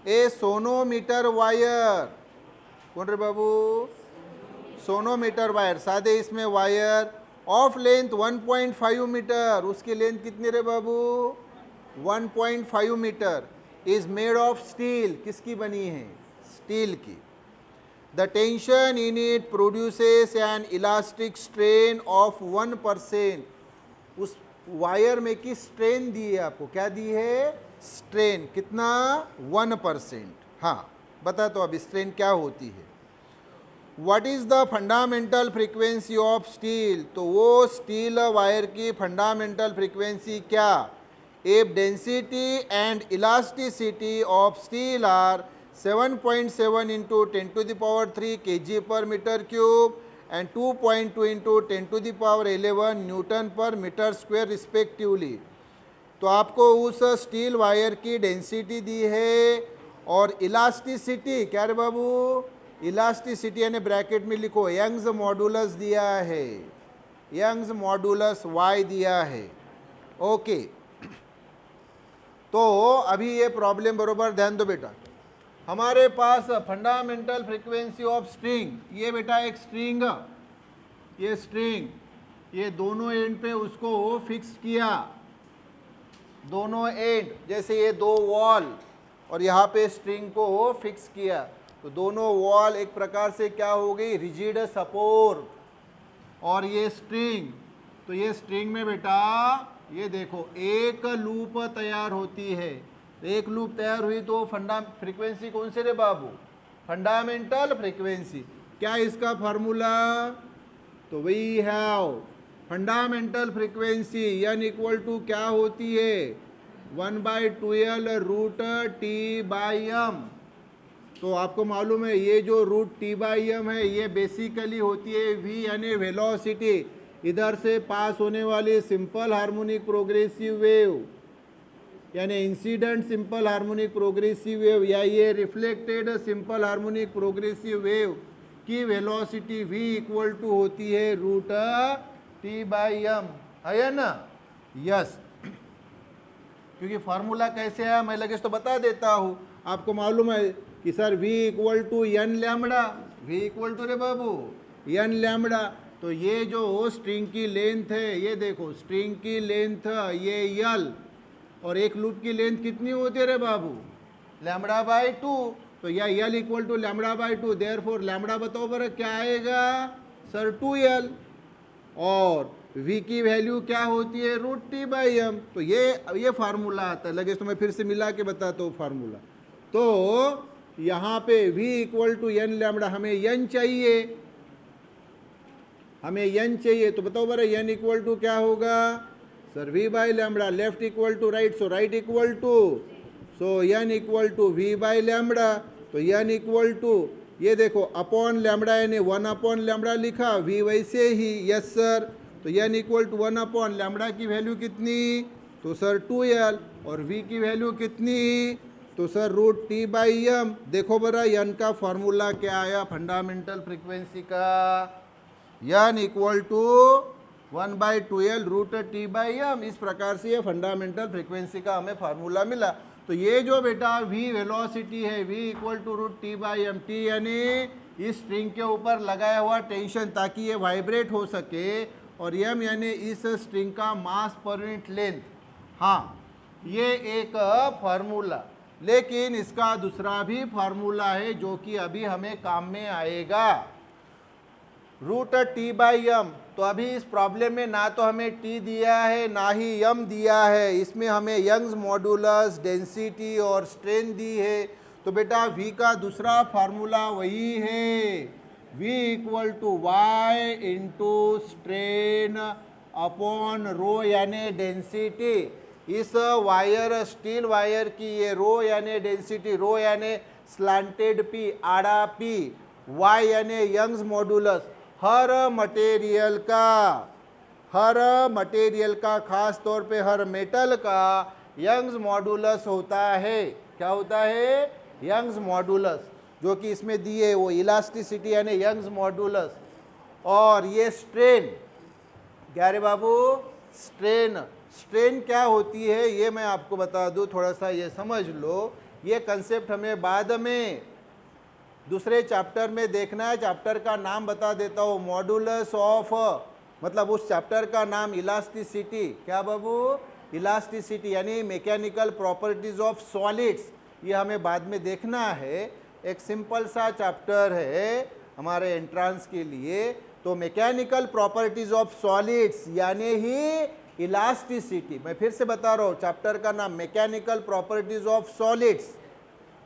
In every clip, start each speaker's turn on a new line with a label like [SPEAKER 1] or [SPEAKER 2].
[SPEAKER 1] ए sonometer wire, कौन रे बाबू, sonometer wire, सादे इसमें वायर ऑफ लेंथ 1.5 मीटर, उसकी लेंथ कितनी रे बाबू 1.5 metre, is made of steel, किसकी बनी है, स्टील की। The tension in it produces an elastic strain of 1%, उस वायर में की स्ट्रेन दी है आपको, क्या दी है, स्ट्रेन, कितना 1%। हाँ बता, तो अब स्ट्रेन क्या होती है। What is the fundamental frequency of steel, तो वो स्टील वायर की फंडामेंटल फ्रीक्वेंसी क्या, if density and elasticity of steel are 7.7 into 10⁻³ kg per metre cube and 2.2 into 10⁻11 newton per metre square respectively. तो आपको उस स्टील वायर की density दी है और इलास्टिसिटी, क्या रे बाबू, इलास्टिसिटी यानी ब्रैकेट में लिखो यंग्स मॉडुलस दिया है, यंग्स मॉडुलस y दिया है। ओके, तो अभी ये प्रॉब्लम बरोबर ध्यान दो बेटा। हमारे पास फंडामेंटल फ्रीक्वेंसी ऑफ स्ट्रिंग, ये बेटा एक स्ट्रिंग, ये स्ट्रिंग, ये दोनों एंड पे उसको फिक्स किया, दोनों एंड, जैसे ये दो वॉल और यहाँ पे स्ट्रिंग को फिक्स किया, तो दोनों वॉल एक प्रकार से क्या हो गई, रिजिड सपोर्ट, और ये स्ट्रिंग, तो ये स्ट्रिंग में बेटा ये देखो एक लूप तैयार होती है, एक लूप तैयार हुई तो फ्रीक्वेंसी कौन से रे बाबू, फंडामेंटल फ्रीक्वेंसी। क्या इसका फार्मूला, तो वही है fundamental frequency n equal to क्या होती है, 1/2L√T/m। तो आपको मालूम है ये जो √T/m है ये बेसिकली होती है v यानी वेलोसिटी, इधर से पास होने वाली सिंपल हार्मोनिक प्रोग्रेसिव वेव यानी incident simple harmonic progressive wave या ये reflected simple harmonic progressive wave की वेलोसिटी v इक्वल टू होती है √T/m, है ना, यस। क्योंकि फार्मूला कैसे है मैं लगे तो बता देता हूँ, आपको मालूम है कि sir v equal to n lambda, v equal to रे बाबू n लैम्बडा, तो ये जो स्ट्रिंग की लेंथ है, ये देखो स्ट्रिंग की लेंथ ये l, और एक लूप की लेंथ कितनी होती है रे बाबू, λ/2, तो यह l equal to λ/2, therefore lambda बताओ बर क्या आएगा सर 2l, और v की वैल्यू क्या होती है √T/m, तो ये फार्मूला आता है। लगे तो मैं फिर से मिला के बताता हूँ फार्मूला। तो यहाँ पे v equal to n lambda, हमें n चाहिए, हमें n चाहिए, तो बताओ बर n इक्वल टू क्या होगा sir v/λ, left equal to right, so right equal to, so n equal to v/λ, तो n इक्वल टू ये देखो अपॉन लैम्बडा यानी 1/λ लिखा, v वैसे ही, यस सर, तो n इक्वल टू 1/λ की वैल्यू कितनी, तो सर 2l, और v की वैल्यू कितनी, तो सर √T/m। देखो बरा n का फॉर्मूला क्या आया फंडामेंटल फ्रीक्वेंसी का, n इक्वल टू 1/2L√T/m, इस प्रकार से ये फंडामेंटल फ्रीक्वेंसी का हमें फार्मूला मिला। तो ये जो बेटा v वेलोसिटी है, v equal to √T/m, T यानी इस स्ट्रिंग के ऊपर लगाया हुआ टेंशन ताकि ये वाइब्रेट हो सके, और m यानी इस स्ट्रिंग का मास पर यूनिट लेंथ। हाँ ये एक फार्मूला, लेकिन इसका दूसरा भी फार्मूला है जो कि अभी हमें काम में आएगा, √T/m। तो अभी इस प्रॉब्लम में ना तो हमें t दिया है ना ही m दिया है, इसमें हमें यंग्स मॉडुलस, डेंसिटी और स्ट्रेन दी है। तो बेटा v का दूसरा फार्मूला वही है, v equal to y into strain upon rho यानी डेंसिटी। इस वायर, स्टील वायर की ये रो यानी डेंसिटी, रो यानी स्लांटेड p, आड़ा p, y यानी यंग्स मॉडुलस, हर मटेरियल का खास तौर पे हर मेटल का यंग्स मॉडुलस होता है। क्या होता है, यंग्स मॉडुलस, जो कि इसमें दिए वो इलास्टिसिटी यानी यंग्स मॉडुलस, और ये स्ट्रेन, क्या रे बाबू, स्ट्रेन। स्ट्रेन क्या होती है ये मैं आपको बता दूं, थोड़ा सा ये समझ लो। ये कंसेप्ट हमें बाद में दूसरे चैप्टर में देखना है। चैप्टर का नाम बता देता हूँ, मॉडुलस ऑफ, मतलब उस चैप्टर का नाम इलास्टिसिटी। क्या बाबू? इलास्टिसिटी, यानी मैकेनिकल प्रॉपर्टीज ऑफ सॉलिड्स। ये हमें बाद में देखना है। एक सिंपल सा चैप्टर है हमारे एंट्रेंस के लिए। तो मैकेनिकल प्रॉपर्टीज ऑफ सॉलिड्स यानी ही इलास्टिसिटी। मैं फिर से बता रहा हूँ, चैप्टर का नाम मैकेनिकल प्रॉपर्टीज ऑफ सॉलिड्स,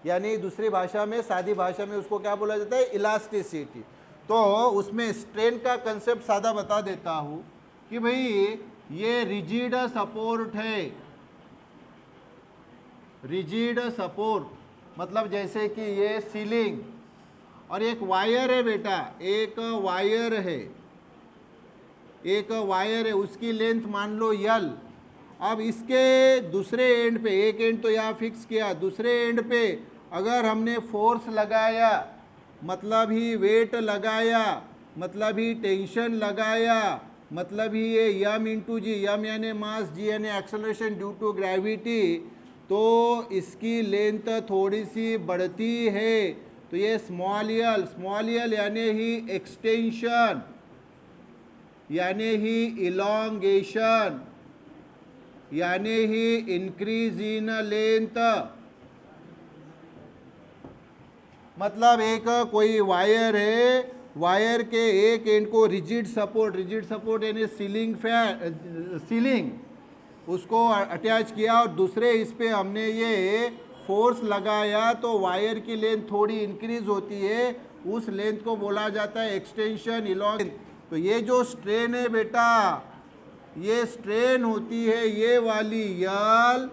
[SPEAKER 1] यानी दूसरी भाषा में, सादी भाषा में उसको क्या बोला जाता है? इलास्टिसिटी। तो उसमें स्ट्रेन का कंसेप्ट सादा बता देता हूँ कि भाई ये रिजिड सपोर्ट है। रिजिड सपोर्ट मतलब जैसे कि ये सीलिंग, और एक वायर है बेटा, एक वायर है, एक वायर है, उसकी लेंथ मान लो यल। अब इसके दूसरे एंड पे, एक एंड तो यहाँ फिक्स किया, दूसरे एंड पे अगर हमने फोर्स लगाया, मतलब ही वेट लगाया, मतलब ही टेंशन लगाया, मतलब ही ये यम इंटू जी, यम यानी मास, जी यानी एक्सेलरेशन ड्यू टू ग्रेविटी, तो इसकी लेंथ थोड़ी सी बढ़ती है। तो ये स्मॉल यल यानी ही एक्सटेंशन, यानी ही इलॉन्गेशन, यानी ही इंक्रीज इन लेंथ। मतलब एक कोई वायर है, वायर के एक एंड को रिजिड सपोर्ट यानी सीलिंग उसको अटैच किया, और दूसरे इस पे हमने ये फोर्स लगाया, तो वायर की लेंथ थोड़ी इंक्रीज होती है। उस लेंथ को बोला जाता है एक्सटेंशन, इलॉन्ग। तो ये जो स्ट्रेन है बेटा, ये स्ट्रेन होती है ये वाली यल,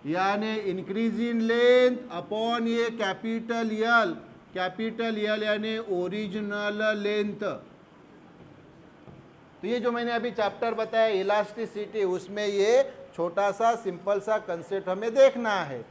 [SPEAKER 1] यानी इंक्रीज इन लेंथ अपॉन ये कैपिटल यल यानी ओरिजिनल लेंथ। तो ये जो मैंने अभी चैप्टर बताया इलास्टिसिटी, उसमें ये छोटा सा सिंपल सा कंसेप्ट हमें देखना है।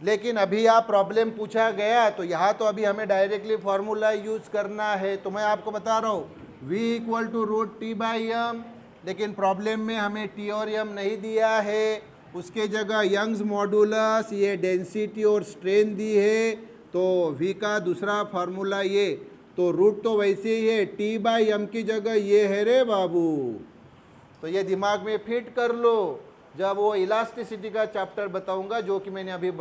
[SPEAKER 1] लेकिन अभी आप प्रॉब्लम पूछा गया, तो यहाँ तो अभी हमें डायरेक्टली फॉर्मूला यूज करना है। तो मैं आपको बता रहा हूँ V equal to root T by M, लेकिन प्रॉब्लम में हमें टी और एम नहीं दिया है, उसके जगह यंग्स मॉडुलस, ये डेंसिटी और स्ट्रेन दी है। तो V का दूसरा फार्मूला ये, तो रूट तो वैसे ही है, टी बाई एम की जगह ये है रे बाबू। तो ये दिमाग में फिट कर लो, जब वो इलास्टिसिटी का चैप्टर बताऊंगा, जो कि मैंने अभी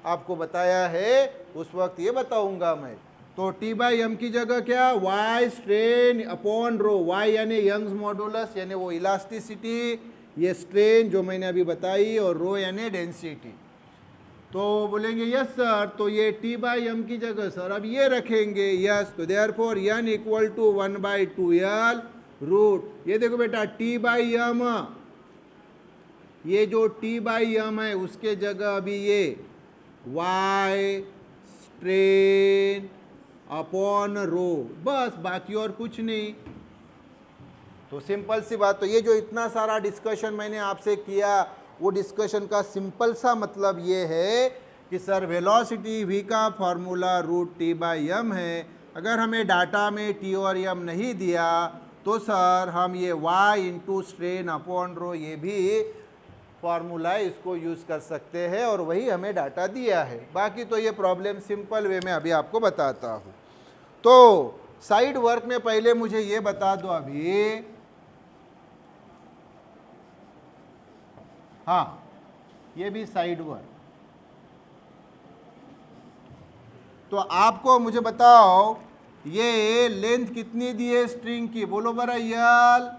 [SPEAKER 1] आपको बताया है, उस वक्त ये बताऊंगा मैं। तो टी बाई एम की जगह क्या? Y strain upon rho, Y यानी यंग्स मॉडुलस यानी वो इलास्टिसिटी, ये स्ट्रेन जो मैंने अभी बताई, और रो यानी डेंसिटी। तो बोलेंगे यस सर, तो ये टी बाई एम की जगह सर अब ये रखेंगे, यस। तो therefore n equal to 1/2L root, ये देखो बेटा टी बाई एम, ये जो टी बाई एम है उसके जगह अभी ये वाई स्ट्रेन अपॉन रो, बस, बाकी और कुछ नहीं। तो सिंपल सी बात। तो ये जो इतना सारा डिस्कशन मैंने आपसे किया, वो डिस्कशन का सिंपल सा मतलब ये है कि सर वेलोसिटी v का formula root T by M है। अगर हमें डाटा में टी और एम नहीं दिया, तो सर हम ये y इंटू स्ट्रेन अपॉन रो, ये भी फार्मूला है, इसको यूज़ कर सकते हैं, और वही हमें डाटा दिया है। बाकी तो ये प्रॉब्लम सिंपल वे में अभी आपको बताता हूँ। तो साइड वर्क में पहले मुझे ये बता दो अभी, हाँ, ये भी साइड वर्क। तो आपको मुझे बताओ ये लेंथ कितनी दी है स्ट्रिंग की, बोलो बरा यल।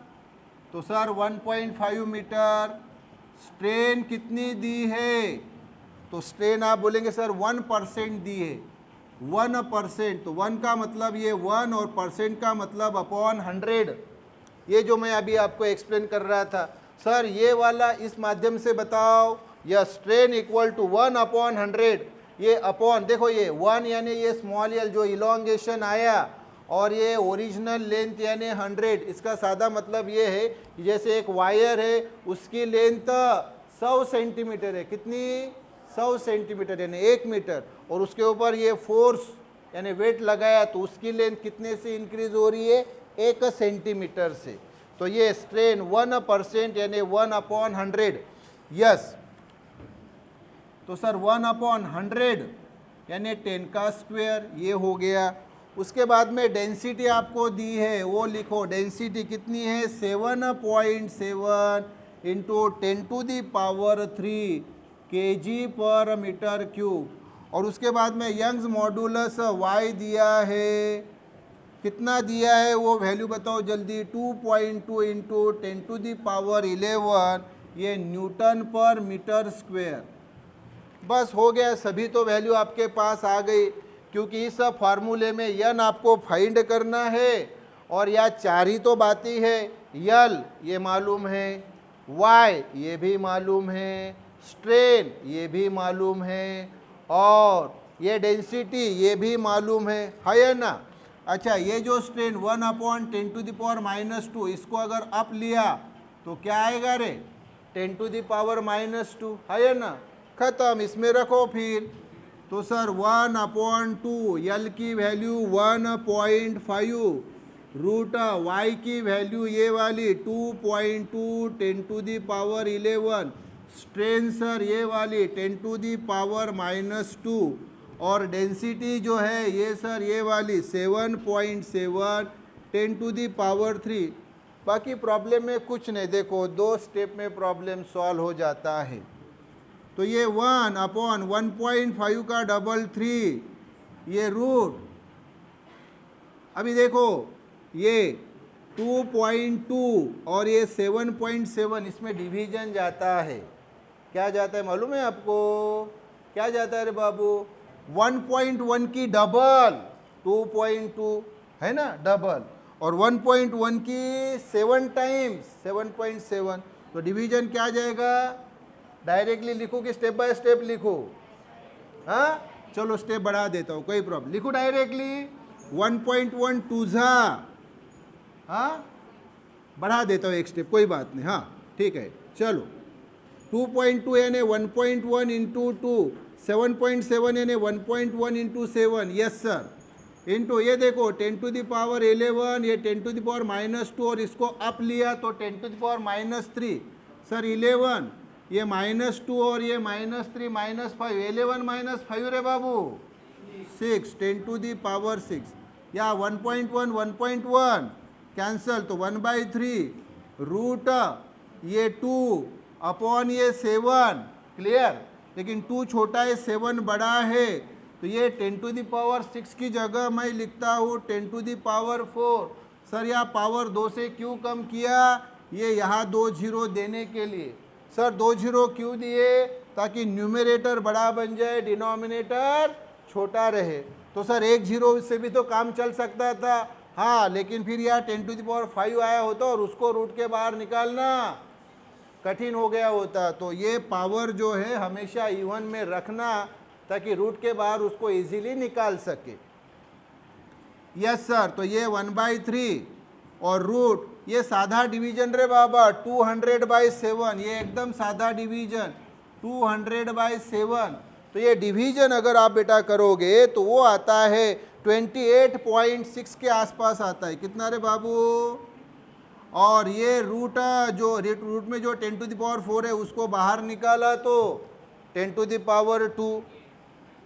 [SPEAKER 1] तो सर 1.5 मीटर। स्ट्रेन कितनी दी है? तो स्ट्रेन आप बोलेंगे सर 1% दी है, 1%। तो 1 का मतलब ये 1 और परसेंट का मतलब अपॉन 100। ये जो मैं अभी आपको एक्सप्लेन कर रहा था, सर ये वाला इस माध्यम से बताओ, या स्ट्रेन इक्वल टू 1/100, ये अपॉन, देखो ये 1 यानी ये स्मॉल यल जो इलॉन्गेशन आया, और ये ओरिजिनल लेंथ यानी 100। इसका सादा मतलब ये है कि जैसे एक वायर है, उसकी लेंथ 100 सेंटीमीटर है। कितनी? 100 सेंटीमीटर यानी 1 मीटर, और उसके ऊपर ये फोर्स यानी वेट लगाया, तो उसकी लेंथ कितने से इंक्रीज हो रही है? 1 सेंटीमीटर से। तो ये स्ट्रेन 1% यानी 1/100, यस। तो सर 1/100 यानी 10 का स्क्वायर, ये हो गया। उसके बाद में डेंसिटी आपको दी है, वो लिखो। डेंसिटी कितनी है? 7.7 इंटू 10⁻³ kg/m³। और उसके बाद में यंग्स मॉडुलस y दिया है, कितना दिया है वो वैल्यू बताओ जल्दी। 2.2 इंटू 10⁻11 ये Nm/m²। बस हो गया, सभी तो वैल्यू आपके पास आ गई, क्योंकि इस फार्मूले में यन आपको फाइंड करना है और या चार ही तो बातें है। यल ये मालूम है, वाई ये भी मालूम है, स्ट्रेन ये भी मालूम है, और ये डेंसिटी ये भी मालूम है ना। अच्छा, ये जो स्ट्रेन 1/10⁻², इसको अगर अप लिया तो क्या आएगा रे? 10⁻², है ना। खत्म, इसमें रखो फिर। तो सर 1/2, यल की वैल्यू 1.5, रूट वाई की वैल्यू ये वाली 2.2 10⁻11, स्ट्रेन सर ये वाली 10⁻⁻², और डेंसिटी जो है ये सर ये वाली 7.7 10⁻³ बाकी प्रॉब्लम में कुछ नहीं, देखो 2 स्टेप में प्रॉब्लम सॉल्व हो जाता है। तो ये 1/1.5 का डबल 3, ये रूट। अभी देखो ये 2.2 और ये 7.7, इसमें डिवीजन जाता है। क्या जाता है मालूम है आपको? क्या जाता है रे बाबू? 1.1 की डबल 2.2 है ना, डबल, और 1.1 की 7 टाइम्स 7.7। तो डिवीजन क्या जाएगा? डायरेक्टली लिखो कि स्टेप बाय स्टेप लिखो? हाँ चलो स्टेप बढ़ा देता हूँ, कोई प्रॉब्लम। लिखो डायरेक्टली 1.1 2 हाँ बढ़ा देता हूँ एक स्टेप, कोई बात नहीं। हाँ ठीक है, चलो 2.2 यानी 1.1 इंटू 2, 7.7 यानी 1.1 इंटू 7, यस सर, इंटू ये देखो 10⁻11, ये 10⁻², और इसको अप लिया तो 10⁻³ सर 11, ये -2 और ये -3 -5, 11 -5 रे बाबू 6, 10⁻6, या 1.1 1.1 कैंसल, तो 1/3 रूट ये 2 अपॉन ये 7, क्लियर। लेकिन 2 छोटा है 7 बड़ा है, तो ये 10⁻6 की जगह मैं लिखता हूँ 10⁻4। सर यहाँ पावर 2 से क्यों कम किया? ये यहाँ 2 0 देने के लिए। सर 2 0 क्यों दिए? ताकि न्यूमरेटर बड़ा बन जाए, डिनोमिनेटर छोटा रहे। तो सर 1 0 से भी तो काम चल सकता था। हाँ, लेकिन फिर यहाँ 10⁻5 आया होता और उसको रूट के बाहर निकालना कठिन हो गया होता। तो ये पावर जो है हमेशा इवन में रखना, ताकि रूट के बाहर उसको इजीली निकाल सके। यस सर, तो ये 1/3 और रूट ये साधा डिवीजन रे बाबा 200/7, ये एकदम साधा डिवीजन 200/7। तो ये डिवीजन अगर आप बेटा करोगे तो वो आता है 28.6 के आसपास आता है। कितना रे बाबू? और ये रूट जो रूट में जो 10⁻4 है उसको बाहर निकाला तो 10⁻2,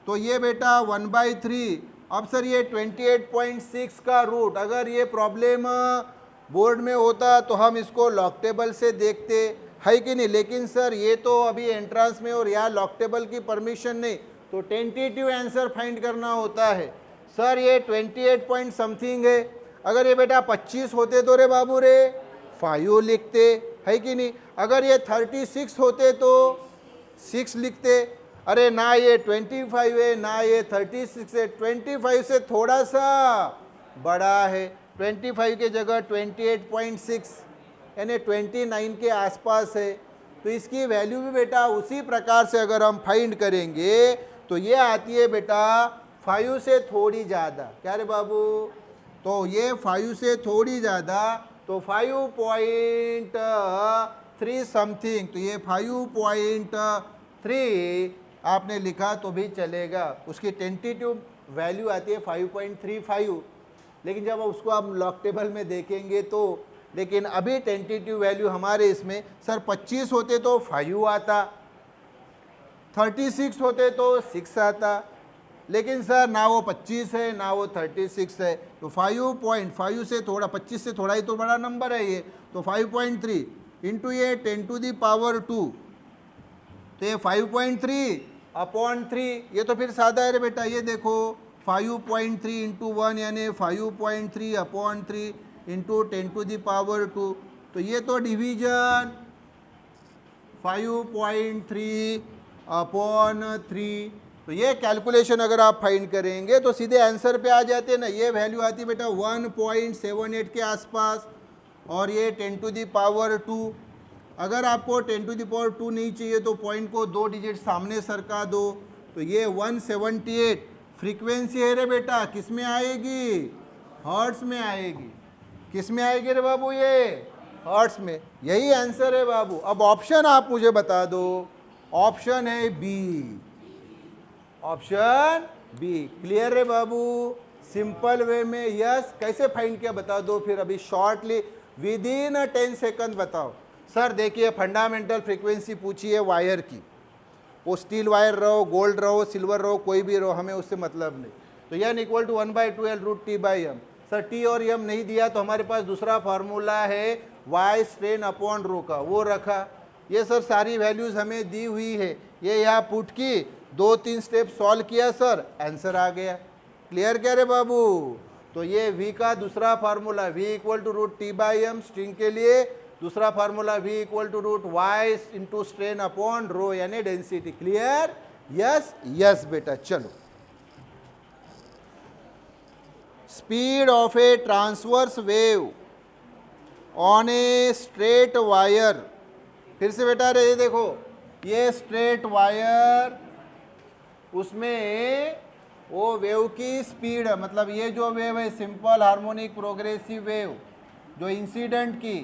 [SPEAKER 1] तो ये बेटा 1/3। अब सर ये 28.6 का रूट, अगर ये प्रॉब्लम बोर्ड में होता तो हम इसको लॉक टेबल से देखते, है कि नहीं। लेकिन सर ये तो अभी एंट्रांस में और यहाँ लॉक टेबल की परमिशन नहीं, तो टेंटेटिव आंसर फाइंड करना होता है। सर ये 28 पॉइंट समथिंग है, अगर ये बेटा 25 होते तो रे बाबू रे 5 लिखते, है कि नहीं। अगर ये 36 होते तो 6 लिखते। अरे ना ये 25 है ना ये 36 है, 25 से थोड़ा सा बड़ा है, 25 के जगह 28.6 यानी 29 के आसपास है। तो इसकी वैल्यू भी बेटा उसी प्रकार से अगर हम फाइंड करेंगे तो ये आती है बेटा 5 से थोड़ी ज़्यादा। क्या रे बाबू? तो ये 5 से थोड़ी ज़्यादा, तो 5.3 समथिंग, तो ये 5.3 आपने लिखा तो भी चलेगा। उसकी टेंटेटिव वैल्यू आती है 5.35, लेकिन जब उसको आप लॉक टेबल में देखेंगे तो, लेकिन अभी टेंटेटिव वैल्यू हमारे इसमें सर 25 होते तो 5 आता, 36 होते तो 6 आता, लेकिन सर ना वो 25 है ना वो 36 है, तो 5.5 से थोड़ा 25 से थोड़ा ही तो बड़ा नंबर है ये, तो 5.3 इंटू ये 10 टू दी पावर 2, तो ये 5.3 अपॉन 3, ये तो फिर सादा है रे बेटा, ये देखो 5.3 इंटू 1 यानी 5.3 upon 3 into 10 to the power 2, तो ये तो डिवीजन 5.3 अपॉन 3, तो ये कैलकुलेशन अगर आप फाइंड करेंगे तो सीधे आंसर पे आ जाते हैं ना, ये वैल्यू आती है बेटा 1.78 के आसपास, और ये 10 टू दी पावर 2। अगर आपको 10 टू दी पावर 2 नहीं चाहिए तो पॉइंट को 2 डिजिट सामने सरका दो, तो ये 178 फ्रीक्वेंसी है रे बेटा, किस में आएगी? हर्ट्स में आएगी। किस में आएगी रे बाबू? ये हर्ट्स में। यही आंसर है बाबू। अब ऑप्शन आप मुझे बता दो, ऑप्शन है बी, ऑप्शन बी। क्लियर है बाबू? सिंपल वे में यस। कैसे फाइंड किया बता दो फिर अभी शॉर्टली विद इन 10 सेकंड बताओ। सर देखिए फंडामेंटल फ्रीक्वेंसी पूछी है वायर की, वो स्टील वायर रहो, गोल्ड रहो, सिल्वर रहो, कोई भी रहो, हमें उससे मतलब नहीं। तो n equal to 1/2L√T/m। Sir T और m नहीं दिया तो हमारे पास दूसरा फार्मूला है y स्ट्रेन अपॉन रो का, वो रखा। ये सर सारी वैल्यूज हमें दी हुई है, ये यहाँ पुट की 2-3 स्टेप सॉल्व किया सर, आंसर आ गया। क्लियर क्या रे बाबू? तो ये v का दूसरा formula v equal to √T/m string के लिए, दूसरा formula v equal to √y into strain upon rho यानी डेंसिटी। क्लियर? यस यस बेटा। चलो, speed of a transverse wave on a straight wire. फिर से बेटा रे देखो, ये स्ट्रेट वायर, उसमें वो वेव की स्पीड, मतलब ये जो वेव है सिंपल हार्मोनिक प्रोग्रेसिव वेव, जो इंसिडेंट की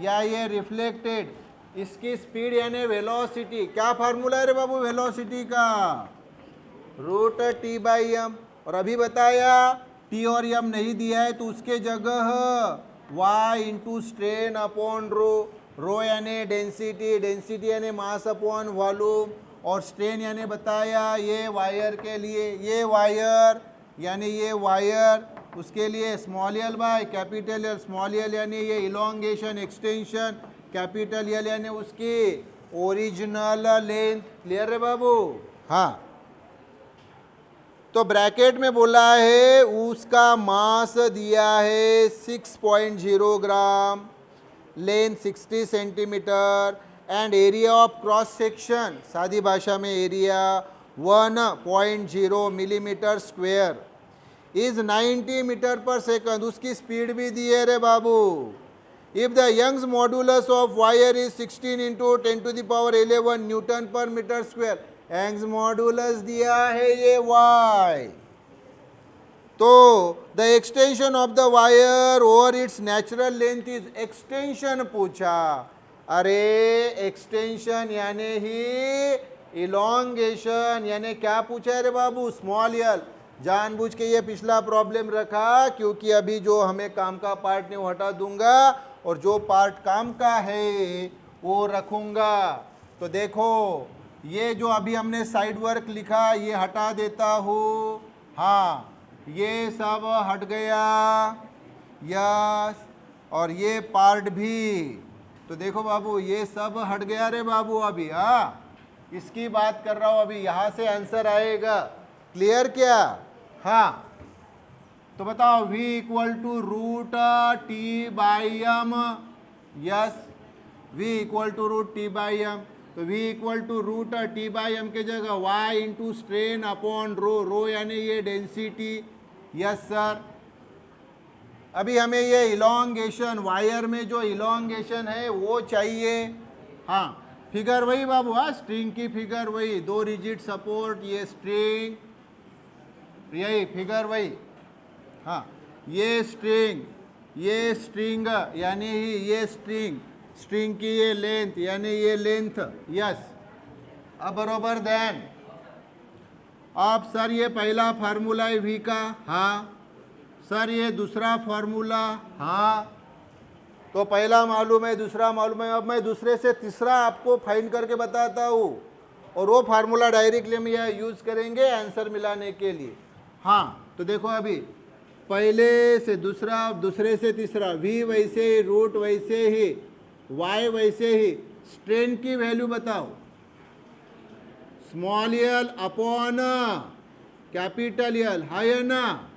[SPEAKER 1] या ये रिफ्लेक्टेड, इसकी स्पीड यानी वेलोसिटी। क्या फार्मूला है रे बाबू वेलोसिटी का? √T/m। और अभी बताया टी और एम नहीं दिया है तो उसके जगह y into strain upon rho, rho यानी डेंसिटी, डेंसिटी यानी मास अपॉन वॉल्यूम, और स्ट्रेन यानी बताया ये वायर के लिए, ये वायर यानी ये वायर, उसके लिए small L by capital L. Small L यानी ये इलोंगेशन एक्सटेंशन, कैपिटल एल यानी उसकी ओरिजिनल लेंथ। क्लियर है बाबू? हाँ, तो ब्रैकेट में बोला है उसका मास दिया है 6.0 gram, length 60 centimetre, and area of cross section, सादी भाषा में area 1.0 millimetre square, is 90 metre per second. उसकी स्पीड भी दी है रे बाबू। If the Young's modulus of wire is 16 into 10 to the power 11 newton per metre square, Young's modulus दिया है ये y, तो the extension of the wire over its natural length is, extension पूछा। अरे एक्सटेंशन यानी ही इलोंगेशन, यानी क्या पूछा है रे बाबू? Small L. जानबूझ के ये पिछला प्रॉब्लम रखा क्योंकि अभी जो हमें काम का पार्ट नहीं वो हटा दूंगा और जो पार्ट काम का है वो रखूंगा। तो देखो ये जो अभी हमने साइड वर्क लिखा ये हटा देता हूँ, हाँ ये सब हट गया, यस, और ये पार्ट भी। तो देखो बाबू ये सब हट गया रे बाबू अभी। हाँ, इसकी बात कर रहा हूँ अभी, यहाँ से आंसर आएगा। क्लियर क्या? हाँ, तो बताओ v equal to √T/m, yes, v equal to √T/m, तो v इक्वल टू √T/m के जगह y into strain upon rho, rho यानी ये डेंसिटी, यस सर। अभी हमें ये इलोंगेशन, वायर में जो इलोंगेशन है वो चाहिए। हाँ, फिगर वही बाबू, हाँ स्ट्रिंग की फिगर वही, 2 रिजिड सपोर्ट, ये स्ट्रिंग, यही फिगर वही। हाँ, ये स्ट्रिंग, ये स्ट्रिंग यानी ये स्ट्रिंग, स्ट्रिंग की ये लेंथ यानी ये लेंथ, यस। अब बरोबर देन अब सर ये पहला फार्मूला है v का, हाँ सर ये दूसरा फार्मूला, हाँ तो पहला मालूम है दूसरा मालूम है। अब मैं दूसरे से तीसरा आपको फाइंड करके बताता हूँ, और वो फार्मूला डायरेक्टली हम यहाँ यूज़ करेंगे आंसर मिलाने के लिए। हाँ, तो देखो अभी पहले से दूसरा, दूसरे से तीसरा, v वैसे ही, रूट वैसे ही, y वैसे ही, स्ट्रेन की वैल्यू बताओ। Small L upon capital L, है ना।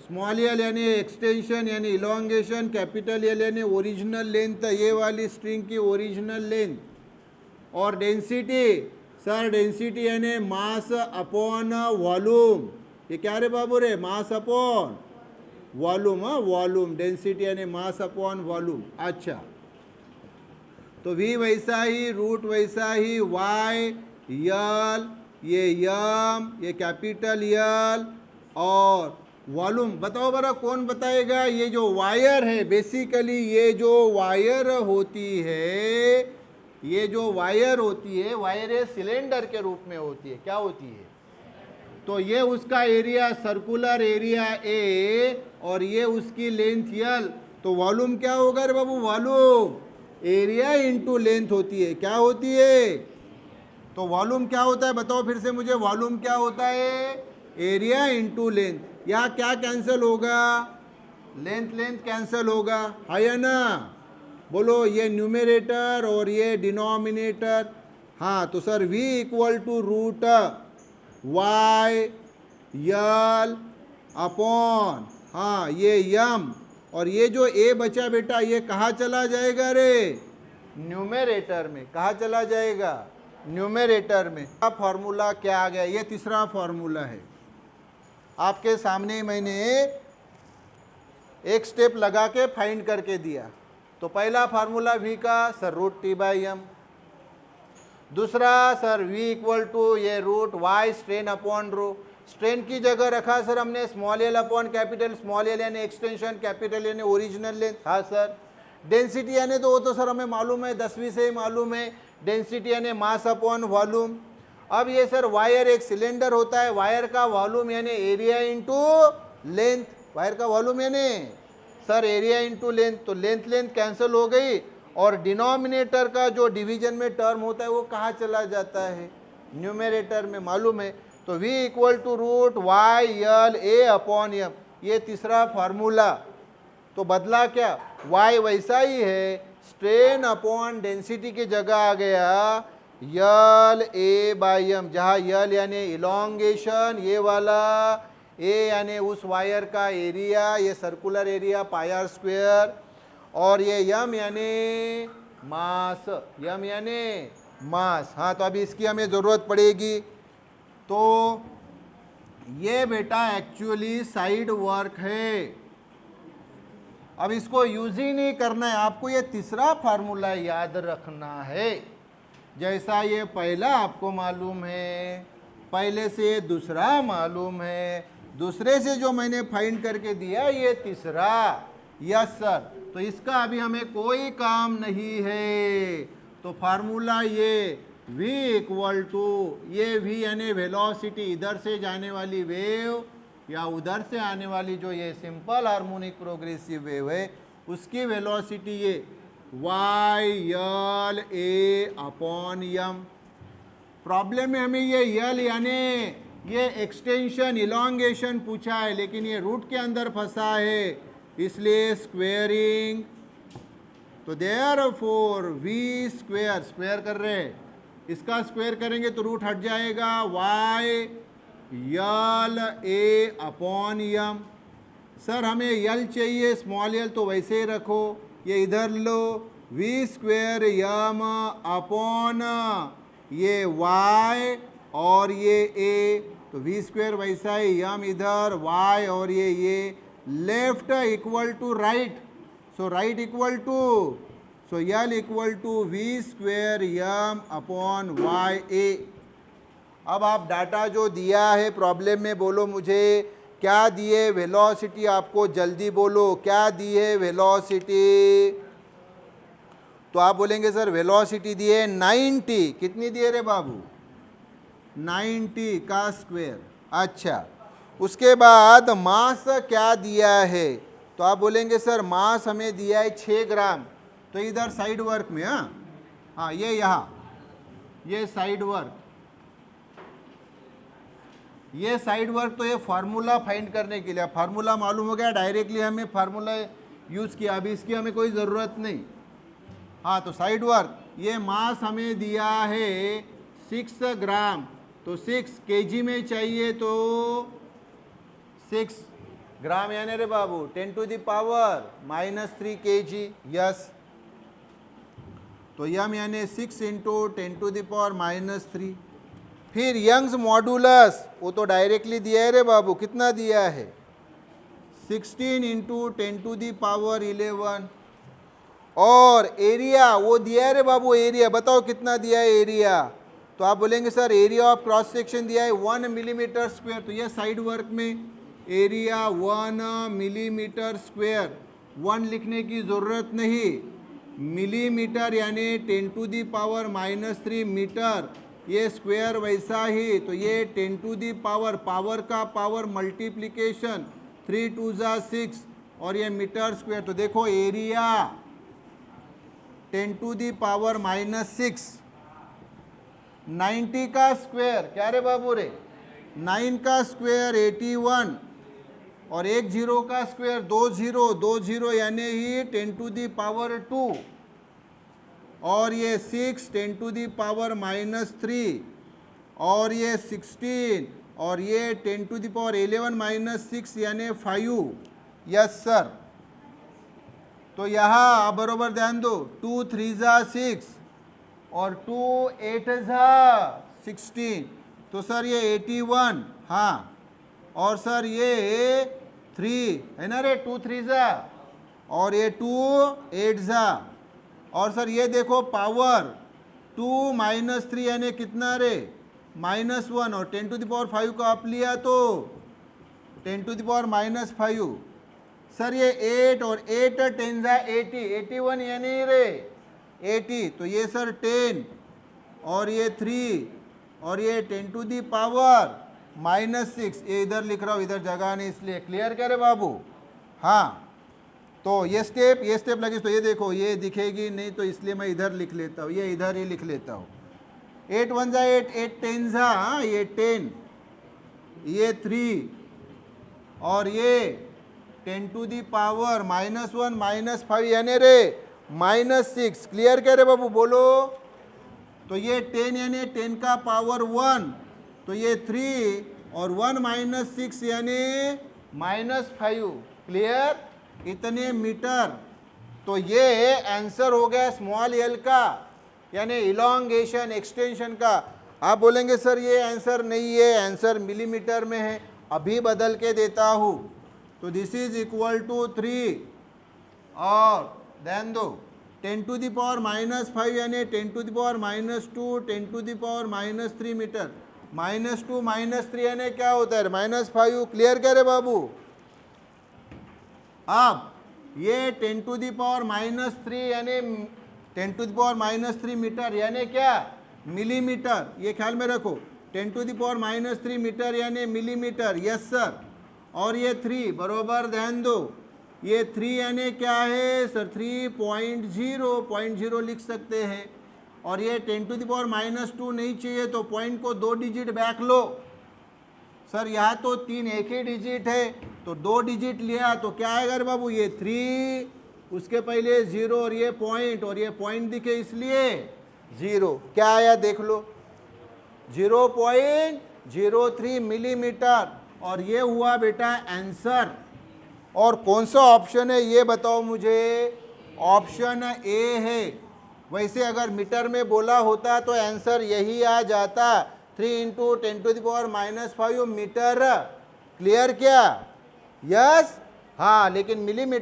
[SPEAKER 1] स्मॉल एल यानी एक्सटेंशन यानी इलोंगेशन, कैपिटल एल यानी ओरिजिनल लेंथ, ये वाली स्ट्रिंग की ओरिजिनल लेंथ। और डेंसिटी, सर डेंसिटी यानी मास अपॉन वॉल्यूम। ये क्या रे बाबू रे, मास अपॉन वॉल्यूम। वॉल्यूम, डेंसिटी यानी मास अपॉन वॉल्यूम। अच्छा, तो v वैसा ही, रूट वैसा ही, y, यल, ये यम, ये कैपिटल यल, और वॉल्यूम। बताओ बरा, कौन बताएगा। ये जो वायर है, बेसिकली ये जो वायर होती है, ये जो वायर होती है, वायर है सिलेंडर के रूप में होती है। क्या होती है, तो ये उसका एरिया, सर्कुलर एरिया ए, और ये उसकी लेंथ यल। तो वॉल्यूम क्या होगा रे बाबू, वॉल्यूम एरिया इंटू लेंथ होती है। क्या होती है, तो वॉल्यूम क्या होता है, बताओ फिर से मुझे, वॉल्यूम क्या होता है, एरिया इंटू लेंथ। या क्या कैंसिल होगा, लेंथ लेंथ कैंसिल होगा, है ना। बोलो, ये न्यूमरेटर और ये डिनोमिनेटर। हाँ, तो sir v equal to root y L upon, हाँ ये यम, और ये जो a बचा बेटा, ये कहाँ चला जाएगा रे, न्यूमरेटर में। कहाँ चला जाएगा, न्यूमरेटर में। फॉर्मूला क्या आ गया, ये तीसरा फॉर्मूला है। आपके सामने मैंने एक स्टेप लगा के फाइंड करके दिया। तो पहला फार्मूला v का, sir root t by M. दूसरा सर v इक्वल टू ये root y strain upon rho. Strain की जगह रखा सर हमने small L upon capital, small L यानी एक्सटेंशन, कैपिटल यानी ओरिजिनल लेंथ। हाँ सर, डेंसिटी यानी तो वो तो सर हमें मालूम है, 10वीं से ही मालूम है। डेंसिटी यानी मास अपॉन वॉल्यूम। अब ये सर वायर एक सिलेंडर होता है, वायर का वॉल्यूम यानी एरिया इंटू लेंथ। वायर का वॉल्यूम यानी सर एरिया इंटू लेंथ। तो लेंथ लेंथ कैंसिल हो गई, और डिनोमिनेटर का जो डिवीजन में टर्म होता है वो कहाँ चला जाता है, न्यूमरेटर में, मालूम है। तो v equal to root y L a upon m, ये तीसरा फार्मूला। तो बदला क्या, y वैसा ही है, स्ट्रेन अपॉन डेंसिटी की जगह आ गया यल a बाई m, जहाँ यल यानी इलोंगेशन, ये वाला a यानी उस वायर का एरिया, ये circular area pi R square, और ये यम यानी मास, यम यानी मास। हाँ, तो अभी इसकी हमें ज़रूरत पड़ेगी। तो ये बेटा एक्चुअली साइड वर्क है। अब इसको यूज ही नहीं करना है, आपको ये तीसरा फार्मूला याद रखना है। जैसा ये पहला आपको मालूम है, पहले से दूसरा मालूम है, दूसरे से जो मैंने फाइंड करके दिया ये तीसरा। यस सर, तो इसका अभी हमें कोई काम नहीं है। तो फार्मूला ये v इक्वल टू, ये v यानी वेलोसिटी, इधर से जाने वाली वेव या उधर से आने वाली जो ये सिंपल हार्मोनिक प्रोग्रेसिव वेव है, उसकी वेलोसिटी ये y L a upon m। Problem में हमें ये यल यानी ये एक्सटेंशन, इलोंगेशन पूछा है, लेकिन ये रूट के अंदर फंसा है, इसलिए स्क्वेयरिंग। तो देयरफॉर v स्क्वेयर, स्क्वेयर कर रहे हैं, इसका स्क्वेयर करेंगे तो रूट हट जाएगा, y L a upon m। Sir हमें यल चाहिए, स्मॉल यल, तो वैसे ही रखो, ये इधर लो, v स्क्वेयर m अपॉन ये y और ये a, तो v स्क्वेयर वैसा ही, m इधर, y और ये left equal to right, so right equal to, so L equal to v square m upon y a। अब आप डाटा जो दिया है प्रॉब्लम में, बोलो मुझे क्या दिए वेलोसिटी, आपको जल्दी बोलो क्या दी है वेलोसिटी। तो आप बोलेंगे सर वेलोसिटी दी है 90, कितनी दी है रे बाबू, 90 का स्क्वायर। अच्छा, उसके बाद मास क्या दिया है, तो आप बोलेंगे सर मास हमें दिया है 6 ग्राम। तो इधर साइड वर्क में, हाँ ये यहाँ ये साइड वर्क, ये साइड वर्क तो ये फार्मूला फाइंड करने के लिए, फार्मूला मालूम हो गया, डायरेक्टली हमें फार्मूला यूज़ किया, अभी इसकी हमें कोई ज़रूरत नहीं। हाँ, तो साइड वर्क, ये मास हमें दिया है 6 ग्राम, तो 6 केजी में चाहिए, तो 6 ग्राम यानी रे बाबू 10 to the power -3 kg। Yes, तो यम यानी 6 इंटू 10 टू द पावर -3। फिर यंग्स मॉडुलस, वो तो डायरेक्टली दिया है रे बाबू, कितना दिया है 16 इंटू 10 टू द पावर 11। और एरिया वो दिया है रे बाबू, एरिया बताओ कितना दिया है एरिया, तो आप बोलेंगे sir area of cross section दिया है 1 मिलीमीटर स्क्वायर, तो यह साइड वर्क में एरिया 1 मिलीमीटर स्क्वायर, 1 लिखने की ज़रूरत नहीं, मिलीमीटर यानी 10 टू द पावर -3 मीटर, ये स्क्वायर वैसा ही, तो ये 10 टू द पावर, पावर का पावर मल्टीप्लिकेशन 3 2 6, और ये मीटर स्क्वायर, तो देखो एरिया 10 टू द पावर -6, 90 का स्क्वायर, क्या रे बाबू रे 9 का स्क्वायर 81, और 1 0 का स्क्वायर 2 0 यानी ही 10 टू द पावर 2, और ये 6 10 टू द पावर -3, और ये 16, और ये 10 टू द पावर 11 -6 यानी 5। यस सर, तो यहाँ आप बरोबर ध्यान दो, 2 3 6 और 2 8 16, तो सर ये 81, हाँ, और सर ये 3 है ना रे, 2 3 और ये 2 8 और सर ये देखो पावर 2 -3 यानी कितना रे -1, और 10 टू द पावर 5 को आप लिया तो 10 टू द पावर -5, सर ये 8 और 8 10 80, 81 यानी रे 80, तो ये सर 10 और ये 3 और ये 10 टू द पावर -6, ये इधर लिख रहा हूँ, इधर जगह नहीं इसलिए, क्लियर करे बाबू। हाँ, तो ये स्टेप लगी, तो ये देखो ये दिखेगी नहीं, तो इसलिए मैं इधर लिख लेता हूँ, ये इधर ही लिख लेता हूँ, 8 1 8 8 10 हाँ, ये 10, ये 3 और ये 10 टू द पावर -1 -5 यानी रे -6, क्लियर करे बाबू बोलो। तो ये 10 यानी 10 का पावर 1, तो ये 3 और 1 -6 यानी -5, क्लियर, इतने मीटर। तो ये आंसर हो गया स्मॉल एल का, यानी इलॉन्गेशन एक्सटेंशन का। आप बोलेंगे सर ये आंसर नहीं है, आंसर मिलीमीटर में है, अभी बदल के देता हूँ, तो दिस इज इक्वल टू 3 और ध्यान दो 10 टू द पावर -5 यानी 10 to the power -2, 10 to the power -3 metre, -2 -3 यानी क्या होता है -5, क्लियर करे बाबू। अब ये 10 टू द पावर -3 यानी 10 टू द पावर -3 मीटर यानी क्या मिलीमीटर, ये ख्याल में रखो, 10 टू द पावर -3 मीटर यानी मिलीमीटर, यस सर। और ये 3 बरोबर ध्यान दो, ये 3 यानी क्या है सर 3.0 लिख सकते हैं, और ये 10 टू द पावर -2 नहीं चाहिए, तो पॉइंट को 2 डिजिट बैक लो। सर यहाँ तो 3 एक ही डिजिट है, तो 2 डिजिट लिया तो क्या आएगा रे बाबू, ये 3, उसके पहले 0 और ये पॉइंट दिखे इसलिए 0, क्या आया देख लो 0.03 मिलीमीटर, और ये हुआ बेटा आंसर। और कौन सा ऑप्शन है ये बताओ मुझे, ऑप्शन ए है। वैसे अगर मीटर में बोला होता तो आंसर यही आ जाता, 3 × 10 to the power -5 metre, clear क्या, यस हाँ, लेकिन मिलीमीटर